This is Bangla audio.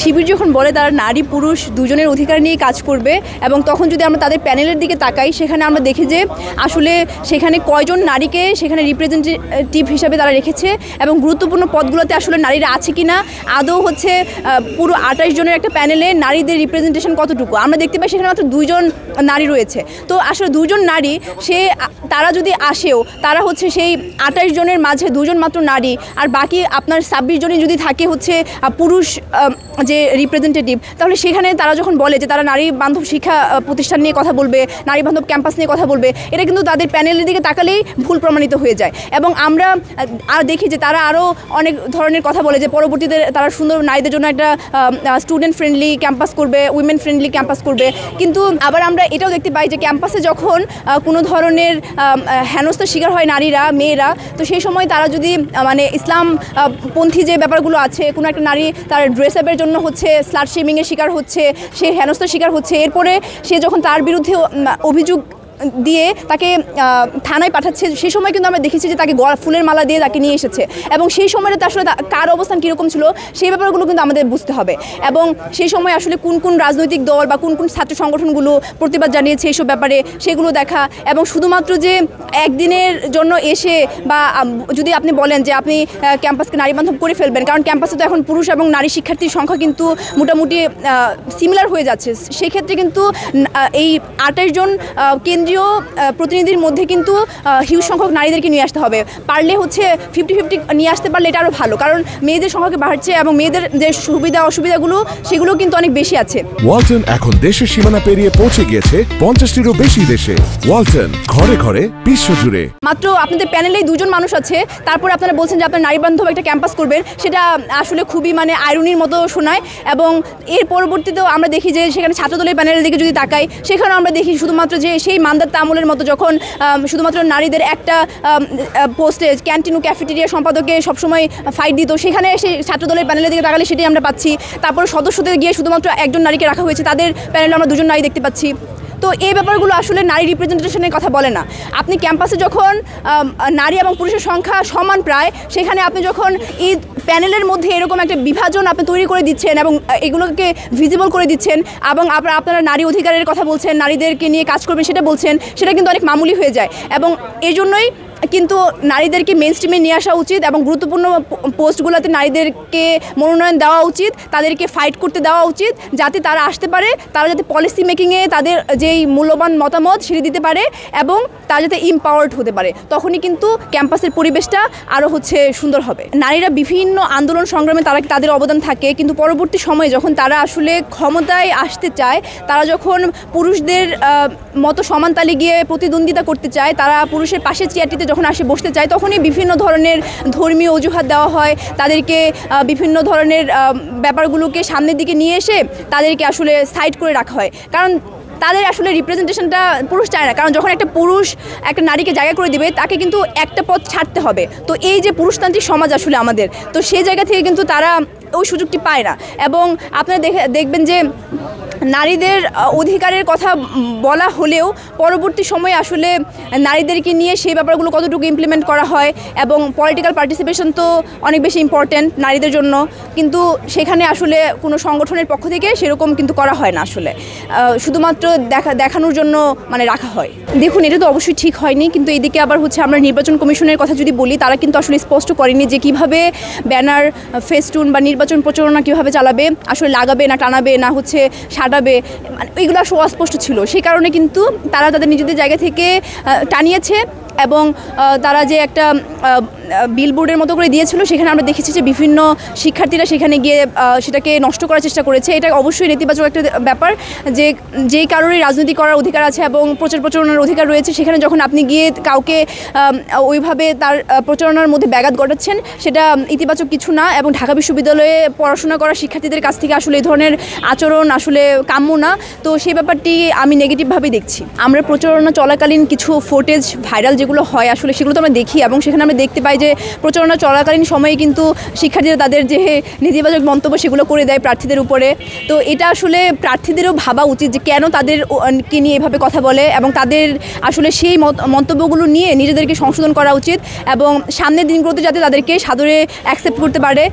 শিবির যখন বলে তারা নারী পুরুষ দুজনের অধিকার নিয়ে কাজ করবে এবং তখন যদি আমরা তাদের প্যানেলের দিকে তাকাই সেখানে আমরা দেখি যে আসলে সেখানে কয়জন নারীকে সেখানে রিপ্রেজেন্টেটিভ হিসাবে তারা রেখেছে এবং গুরুত্বপূর্ণ পদগুলোতে আসলে নারীরা আছে কিনা আদৌ হচ্ছে পুরো 28 জনের একটা প্যানেলে নারীদের রিপ্রেজেন্টেশন কতটুকু আমরা দেখতে পাই সেখানে মাত্র 2 জন নারী রয়েছে। তো আসলে 2 জন নারী তারা যদি আসেও তারা হচ্ছে সেই 28 জনের মাঝে 2 জন মাত্র নারী আর বাকি আপনার 26 জনই যদি থাকে হচ্ছে পুরুষ যে রিপ্রেজেন্টেটিভ তাহলে সেখানে তারা যখন বলে যে তারা নারী বান্ধব শিক্ষা প্রতিষ্ঠান নিয়ে কথা বলবে নারী বান্ধব ক্যাম্পাস নিয়ে কথা বলবে এটা কিন্তু তাদের প্যানেলের দিকে তাকালেই ভুল প্রমাণিত হয়ে যায় এবং আমরা আর দেখি যে তারা আরও অনেক ধরনের কথা বলে যে পরবর্তীতে তারা সুন্দর নারীদের জন্য একটা স্টুডেন্ট ফ্রেন্ডলি ক্যাম্পাস করবে উইমেন ফ্রেন্ডলি ক্যাম্পাস করবে কিন্তু আবার আমরা এটাও দেখতে পাই যে ক্যাম্পাসে যখন কোনো ধরনের হেনস্থার শিকার হয় নারীরা মেয়েরা তো সেই সময় তারা যদি মানে ইসলাম পন্থী যে ব্যাপারগুলো আছে কোনো একটা নারী তার ড্রেস আপের জন্য হচ্ছে স্লাট শেমিংয়ের শিকার হচ্ছে সে হেনস্থার শিকার হচ্ছে এরপরে সে যখন তার বিরুদ্ধে অভিযোগ দিয়ে তাকে থানায় পাঠাচ্ছে সেই সময় কিন্তু আমরা দেখেছি যে তাকে ফুলের মালা দিয়ে তাকে নিয়ে এসেছে এবং সেই সময়টাতে আসলে কার অবস্থান কীরকম ছিল সেই ব্যাপারগুলো কিন্তু আমাদের বুঝতে হবে এবং সেই সময় আসলে কোন কোন রাজনৈতিক দল বা কোন কোন ছাত্র সংগঠনগুলো প্রতিবাদ জানিয়েছে এইসব ব্যাপারে সেগুলো দেখা এবং শুধুমাত্র যে একদিনের জন্য এসে বা যদি আপনি বলেন যে আপনি ক্যাম্পাসকে নারী বান্ধব করে ফেলবেন কারণ ক্যাম্পাসে তো এখন পুরুষ এবং নারী শিক্ষার্থীর সংখ্যা কিন্তু মোটামুটি সিমিলার হয়ে যাচ্ছে সেক্ষেত্রে কিন্তু এই 28 জন কেন্দ্রীয় প্রতিনিধির মধ্যে কিন্তু হিউজ সংখ্যক নারীদেরকে নিয়ে আসতে হবে পারলে হচ্ছে 50-50 নিয়ে আসতে পারলে এটা আরও ভালো কারণ মেয়েদের সংখ্যা বাড়ছে এবং মেয়েদের যে সুবিধা অসুবিধাগুলো সেগুলো কিন্তু অনেক বেশি আছে। ওয়ালটন এখন দেশের সীমানা পেরিয়ে পৌঁছে গিয়েছে 50টিরও বেশি দেশে। ওয়ালটন ঘরে ঘরে বিশ্বজুড়ে। মাত্র আপনাদের প্যানেলেই 2 জন মানুষ আছে তারপর আপনারা বলছেন যে আপনারা নারী বান্ধব একটা ক্যাম্পাস করবেন সেটা আসলে খুবই মানে আইরনির মতো শোনায় এবং এর পরবর্তীতেও আমরা দেখি যে সেখানে ছাত্রদলের প্যানেলের দিকে যদি তাকাই সেখানেও আমরা দেখি শুধুমাত্র যে সেই আমলের মতো যখন শুধুমাত্র নারীদের একটা পোস্টে ক্যান্টিন ও ক্যাফেটেরিয়া সম্পাদকে সবসময় ফাইট দিত সেখানে এসে ছাত্রদলের প্যানেলের দিকে তাকালে সেটাই আমরা পাচ্ছি তারপর সদস্যদের গিয়ে শুধুমাত্র একজন নারীকে রাখা হয়েছে তাদের প্যানেলে আমরা 2 জন নারী দেখতে পাচ্ছি। তো এই ব্যাপারগুলো আসলে নারী রিপ্রেজেন্টেশনের কথা বলে না আপনি ক্যাম্পাসে যখন নারী এবং পুরুষের সংখ্যা সমান প্রায় সেখানে আপনি যখন এই প্যানেলের মধ্যে এরকম একটা বিভাজন আপনি তৈরি করে দিচ্ছেন এবং এগুলোকে ভিজিবল করে দিচ্ছেন এবং আপনারা নারী অধিকারের কথা বলছেন নারীদেরকে নিয়ে কাজ করবেন সেটা বলছেন সেটা কিন্তু অনেক মামুলি হয়ে যায় এবং এই জন্যই কিন্তু নারীদেরকে মেইন স্ট্রিমে নিয়ে আসা উচিত এবং গুরুত্বপূর্ণ পোস্টগুলোতে নারীদেরকে মনোনয়ন দেওয়া উচিত তাদেরকে ফাইট করতে দেওয়া উচিত যাতে তারা আসতে পারে তারা যাতে পলিসি মেকিংয়ে তাদের যেই মূল্যবান মতামত সেটা দিতে পারে এবং তারা যাতে ইম্পাওয়ার্ড হতে পারে তখনই কিন্তু ক্যাম্পাসের পরিবেশটা আরও হচ্ছে সুন্দর হবে। নারীরা বিভিন্ন আন্দোলন সংগ্রামে তাদের অবদান থাকে কিন্তু পরবর্তী সময়ে যখন তারা আসলে ক্ষমতায় আসতে চায় তারা যখন পুরুষদের মতো সমান তালে গিয়ে প্রতিদ্বন্দ্বিতা করতে চায় তারা পুরুষের পাশে চেয়ারটিতে যখন আসে বসতে চায় তখনই বিভিন্ন ধরনের ধর্মীয় অজুহাত দেওয়া হয় তাদেরকে বিভিন্ন ধরনের ব্যাপারগুলোকে সামনের দিকে নিয়ে এসে তাদেরকে আসলে সাইড করে রাখা হয় কারণ তাদের আসলে রিপ্রেজেন্টেশনটা পুরুষ চায় না কারণ যখন একটা পুরুষ একটা নারীকে জায়গা করে দেবে তাকে কিন্তু একটা পথ ছাড়তে হবে তো এই যে পুরুষতান্ত্রিক সমাজ আসলে আমাদের তো সেই জায়গা থেকে কিন্তু তারা ওই সুযোগটি পায় না এবং আপনারা দেখবেন যে নারীদের অধিকারের কথা বলা হলেও পরবর্তী সময়ে আসলে নারীদেরকে নিয়ে সেই ব্যাপারগুলো কতটুকু ইমপ্লিমেন্ট করা হয় এবং পলিটিক্যাল পার্টিসিপেশন তো অনেক বেশি ইম্পর্ট্যান্ট নারীদের জন্য কিন্তু সেখানে আসলে কোনো সংগঠনের পক্ষ থেকে সেরকম কিন্তু করা হয় না আসলে শুধুমাত্র দেখানোর জন্য মানে রাখা হয়। দেখুন এটা তো অবশ্যই ঠিক হয়নি কিন্তু এদিকে আবার হচ্ছে আমরা নির্বাচন কমিশনের কথা যদি বলি তারা কিন্তু আসলে স্পষ্ট করেনি যে কিভাবে ব্যানার ফেস্টুন বা নির্বাচন প্রচারণা কীভাবে চালাবে আসলে লাগাবে না টানাবে না হচ্ছে সাজাবে এগুলো আসলে অস্পষ্ট ছিল সেই কারণে কিন্তু তারা তাদের নিজেদের জায়গা থেকে টানিয়েছে এবং তারা যে একটা বিলবোর্ডের মতো করে দিয়েছিল সেখানে আমরা দেখেছি যে বিভিন্ন শিক্ষার্থীরা সেখানে গিয়ে সেটাকে নষ্ট করার চেষ্টা করেছে এটা অবশ্যই নেতিবাচক একটা ব্যাপার যে যেই কারণে রাজনীতি করার অধিকার আছে এবং প্রচারণার অধিকার রয়েছে সেখানে যখন আপনি গিয়ে কাউকে ওইভাবে তার প্রচারণার মধ্যে ব্যাঘাত ঘটাচ্ছেন সেটা ইতিবাচক কিছু না এবং ঢাকা বিশ্ববিদ্যালয়ে পড়াশোনা করা শিক্ষার্থীদের কাছ থেকে আসলে এই ধরনের আচরণ আসলে কাম্য না তো সেই ব্যাপারটি আমি নেগেটিভভাবে দেখছি। আমরা প্রচারণা চলাকালীন কিছু ফুটেজ ভাইরাল যেগুলো হয় আসলে সেগুলো তো আমরা দেখি এবং সেখানে আমরা দেখতে পাই যে প্রচারণা চলাকালীন সময়ে কিন্তু শিক্ষার্থীরা তাদের যে নেতিবাচক মন্তব্য সেগুলো করে দেয় প্রার্থীদের উপরে তো এটা আসলে প্রার্থীদেরও ভাবা উচিত যে কেন তাদেরকে নিয়ে এভাবে কথা বলে এবং তাদের আসলে সেই মন্তব্যগুলো নিয়ে নিজেদেরকে সংশোধন করা উচিত এবং সামনের দিনগুলোতে যাতে তাদেরকে সাদরে অ্যাকসেপ্ট করতে পারে।